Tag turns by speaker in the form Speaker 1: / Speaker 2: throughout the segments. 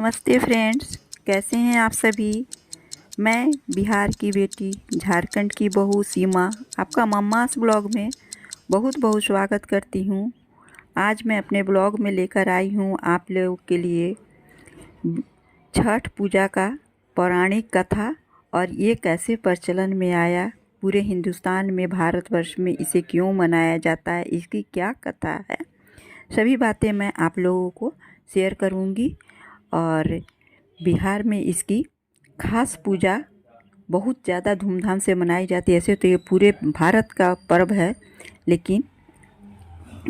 Speaker 1: नमस्ते फ्रेंड्स, कैसे हैं आप सभी। मैं बिहार की बेटी, झारखंड की बहू सीमा आपका मम्मास ब्लॉग में बहुत बहुत स्वागत करती हूँ। आज मैं अपने ब्लॉग में लेकर आई हूँ आप लोगों के लिए छठ पूजा का पौराणिक कथा और ये कैसे प्रचलन में आया, पूरे हिंदुस्तान में, भारतवर्ष में इसे क्यों मनाया जाता है, इसकी क्या कथा है, सभी बातें मैं आप लोगों को शेयर करूँगी। और बिहार में इसकी खास पूजा बहुत ज़्यादा धूमधाम से मनाई जाती है। ऐसे तो ये पूरे भारत का पर्व है, लेकिन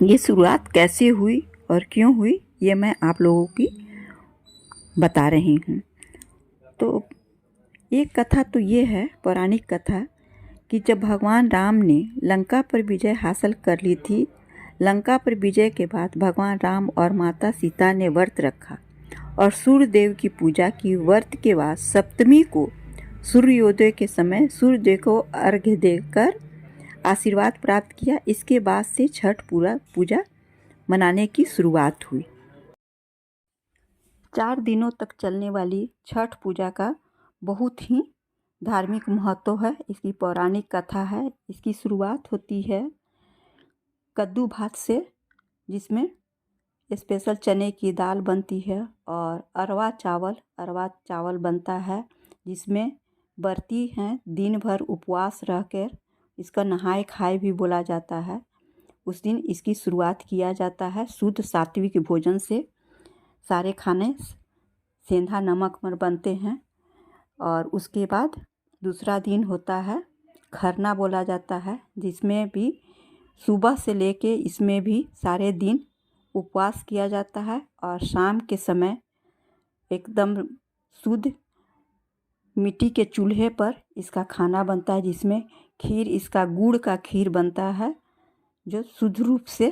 Speaker 1: ये शुरुआत कैसे हुई और क्यों हुई ये मैं आप लोगों की बता रही हूँ। तो एक कथा तो ये है, पौराणिक कथा, कि जब भगवान राम ने लंका पर विजय हासिल कर ली थी, लंका पर विजय के बाद भगवान राम और माता सीता ने व्रत रखा और सूर्यदेव की पूजा की। व्रत के बाद सप्तमी को सूर्योदय के समय सूर्यदेव को अर्घ्य देकर आशीर्वाद प्राप्त किया। इसके बाद से छठ पूजा मनाने की शुरुआत हुई। 4 दिनों तक चलने वाली छठ पूजा का बहुत ही धार्मिक महत्व है। इसकी पौराणिक कथा है। इसकी शुरुआत होती है कद्दू भात से, जिसमें स्पेशल चने की दाल बनती है, और अरवा चावल बनता है, जिसमें व्रती हैं दिन भर उपवास रहकर, इसका नहाए खाए भी बोला जाता है। उस दिन इसकी शुरुआत किया जाता है शुद्ध सात्विक भोजन से। सारे खाने सेंधा नमक पर बनते हैं। और उसके बाद दूसरा दिन होता है खरना बोला जाता है, जिसमें भी सुबह से लेके इसमें भी सारे दिन उपवास किया जाता है। और शाम के समय एकदम शुद्ध मिट्टी के चूल्हे पर इसका खाना बनता है, जिसमें खीर, इसका गुड़ का खीर बनता है, जो शुद्ध रूप से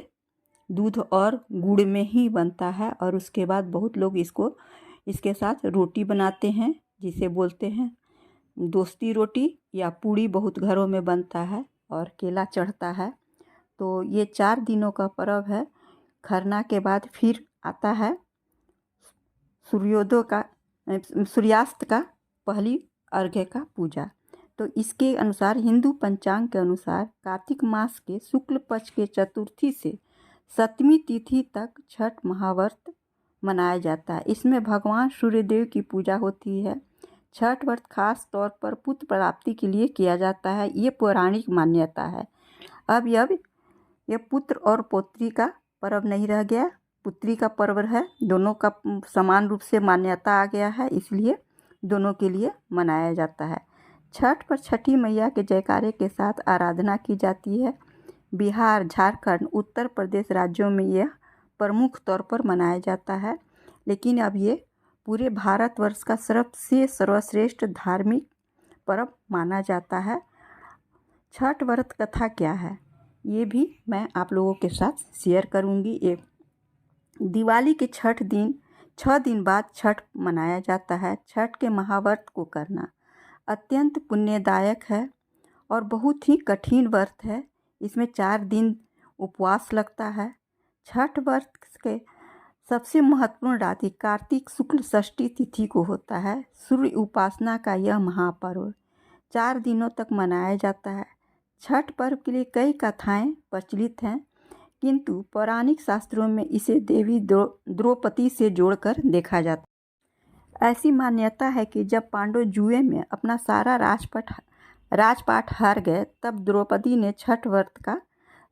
Speaker 1: दूध और गुड़ में ही बनता है। और उसके बाद बहुत लोग इसके साथ रोटी बनाते हैं, जिसे बोलते हैं दोस्ती रोटी, या पूड़ी बहुत घरों में बनता है, और केला चढ़ता है। तो ये 4 दिनों का पर्व है। खरना के बाद फिर आता है सूर्यास्त का पहली अर्घ्य का पूजा। तो इसके अनुसार, हिंदू पंचांग के अनुसार, कार्तिक मास के शुक्ल पक्ष के चतुर्थी से 7वीं तिथि तक छठ महाव्रत मनाया जाता है। इसमें भगवान सूर्यदेव की पूजा होती है। छठ व्रत खास तौर पर पुत्र प्राप्ति के लिए किया जाता है, ये पौराणिक मान्यता है। अब यह पुत्र और पौत्री का पर्व नहीं रह गया, पुत्री का पर्व है। दोनों का समान रूप से मान्यता आ गया है, इसलिए दोनों के लिए मनाया जाता है। छठ पर छठी मैया के जयकारे के साथ आराधना की जाती है। बिहार, झारखंड, उत्तर प्रदेश राज्यों में यह प्रमुख तौर पर मनाया जाता है, लेकिन अब ये पूरे भारतवर्ष का सबसे सर्वश्रेष्ठ धार्मिक पर्व माना जाता है। छठ व्रत कथा क्या है, ये भी मैं आप लोगों के साथ शेयर करूंगी। एक दिवाली के 6 दिन बाद छठ मनाया जाता है। छठ के महाव्रत को करना अत्यंत पुण्यदायक है और बहुत ही कठिन व्रत है। इसमें 4 दिन उपवास लगता है। छठ व्रत के सबसे महत्वपूर्ण राशि कार्तिक शुक्ल षष्ठी तिथि को होता है। सूर्य उपासना का यह महापर्व 4 दिनों तक मनाया जाता है। छठ पर्व के लिए कई कथाएं प्रचलित हैं, किंतु पौराणिक शास्त्रों में इसे देवी द्रौपदी से जोड़कर देखा जाता है। ऐसी मान्यता है कि जब पांडव जुए में अपना सारा राजपाट हार गए, तब द्रौपदी ने छठ व्रत का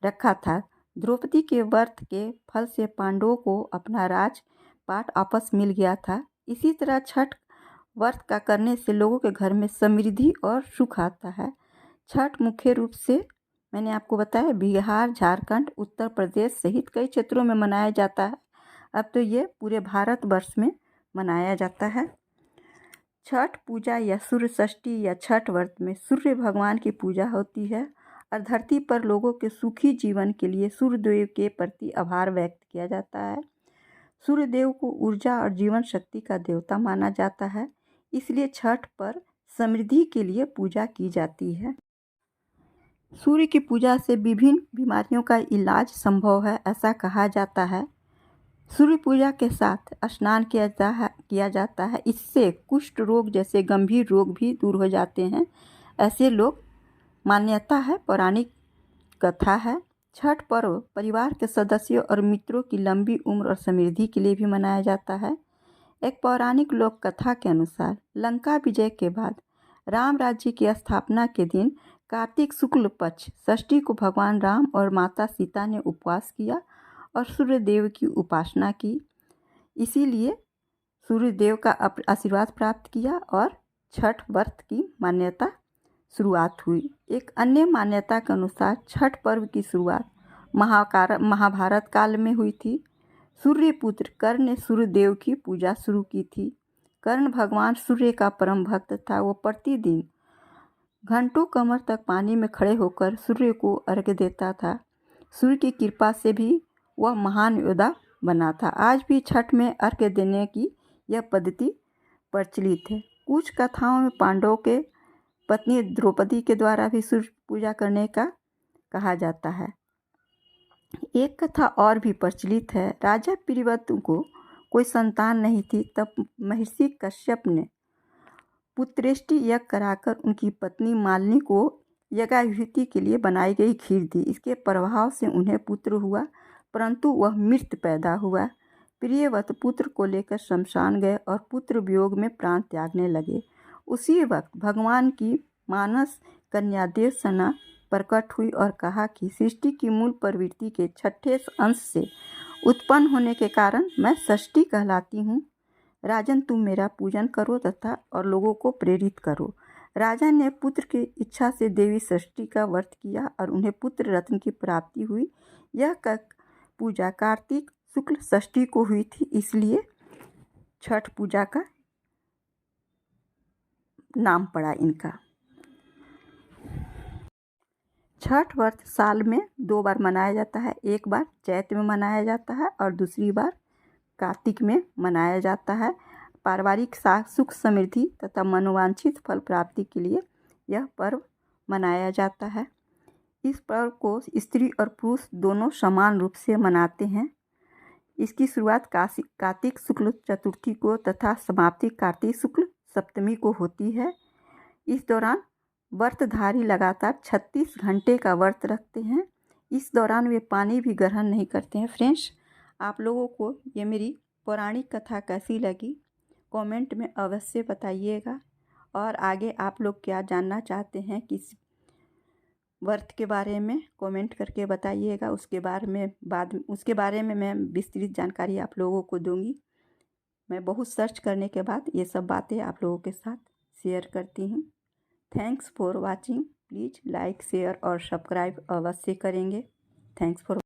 Speaker 1: रखा था। द्रौपदी के व्रत के फल से पांडवों को अपना राजपाट वापस मिल गया था। इसी तरह छठ व्रत का करने से लोगों के घर में समृद्धि और सुख आता है। छठ मुख्य रूप से, मैंने आपको बताया, बिहार, झारखंड, उत्तर प्रदेश सहित कई क्षेत्रों में मनाया जाता है। अब तो ये पूरे भारतवर्ष में मनाया जाता है। छठ पूजा या सूर्य षष्ठी या छठ व्रत में सूर्य भगवान की पूजा होती है और धरती पर लोगों के सुखी जीवन के लिए सूर्यदेव के प्रति आभार व्यक्त किया जाता है। सूर्यदेव को ऊर्जा और जीवन शक्ति का देवता माना जाता है, इसलिए छठ पर समृद्धि के लिए पूजा की जाती है। सूर्य की पूजा से विभिन्न बीमारियों का इलाज संभव है, ऐसा कहा जाता है। सूर्य पूजा के साथ स्नान किया जाता है। इससे कुष्ठ रोग जैसे गंभीर रोग भी दूर हो जाते हैं, ऐसे लोग मान्यता है, पौराणिक कथा है। छठ पर्व परिवार के सदस्यों और मित्रों की लंबी उम्र और समृद्धि के लिए भी मनाया जाता है। एक पौराणिक लोक कथा के अनुसार लंका विजय के बाद राम राज्य की स्थापना के दिन कार्तिक शुक्ल पक्ष षष्ठी को भगवान राम और माता सीता ने उपवास किया और सूर्य देव की उपासना की। इसीलिए सूर्य देव का आशीर्वाद प्राप्त किया और छठ व्रत की मान्यता शुरुआत हुई। एक अन्य मान्यता के अनुसार छठ पर्व की शुरुआत महाभारत काल में हुई थी। सूर्यपुत्र कर्ण ने सूर्य देव की पूजा शुरू की थी। कर्ण भगवान सूर्य का परम भक्त था। वो प्रतिदिन घंटों कमर तक पानी में खड़े होकर सूर्य को अर्घ्य देता था। सूर्य की कृपा से भी वह महान योद्धा बना था। आज भी छठ में अर्घ्य देने की यह पद्धति प्रचलित है। कुछ कथाओं में पांडवों के पत्नी द्रौपदी के द्वारा भी सूर्य पूजा करने का कहा जाता है। एक कथा और भी प्रचलित है। राजा प्रियव्रत को कोई संतान नहीं थी, तब महर्षि कश्यप ने पुत्रेष्टि यज्ञ कराकर उनकी पत्नी मालिनी को यज्ञाहुति के लिए बनाई गई खीर दी। इसके प्रभाव से उन्हें पुत्र हुआ, परंतु वह मृत पैदा हुआ। प्रियव्रत पुत्र को लेकर शमशान गए और पुत्र वियोग में प्राण त्यागने लगे। उसी वक्त भगवान की मानस कन्या देवसेना प्रकट हुई और कहा कि सृष्टि की मूल प्रवृत्ति के छठे अंश से उत्पन्न होने के कारण मैं षष्ठी कहलाती हूँ। राजन, तुम मेरा पूजन करो तथा और लोगों को प्रेरित करो। राजा ने पुत्र की इच्छा से देवी षष्ठी का व्रत किया और उन्हें पुत्र रत्न की प्राप्ति हुई। यह पूजा कार्तिक शुक्ल षष्ठी को हुई थी, इसलिए छठ पूजा का नाम पड़ा इनका। छठ व्रत साल में 2 बार मनाया जाता है। एक बार चैत में मनाया जाता है और दूसरी बार कार्तिक में मनाया जाता है। पारिवारिक सुख समृद्धि तथा मनोवांछित फल प्राप्ति के लिए यह पर्व मनाया जाता है। इस पर्व को स्त्री और पुरुष दोनों समान रूप से मनाते हैं। इसकी शुरुआत कार्तिक शुक्ल चतुर्थी को तथा समाप्ति कार्तिक शुक्ल सप्तमी को होती है। इस दौरान व्रतधारी लगातार 36 घंटे का व्रत रखते हैं। इस दौरान वे पानी भी ग्रहण नहीं करते हैं। फ्रेंड्स, आप लोगों को ये मेरी पौराणिक कथा कैसी लगी कमेंट में अवश्य बताइएगा। और आगे आप लोग क्या जानना चाहते हैं किस व्रत के बारे में कमेंट करके बताइएगा। उसके बारे में मैं विस्तृत जानकारी आप लोगों को दूंगी। मैं बहुत सर्च करने के बाद ये सब बातें आप लोगों के साथ शेयर करती हूँ। Thanks for watching. Please like share और सब्सक्राइब अवश्य करेंगे। Thanks for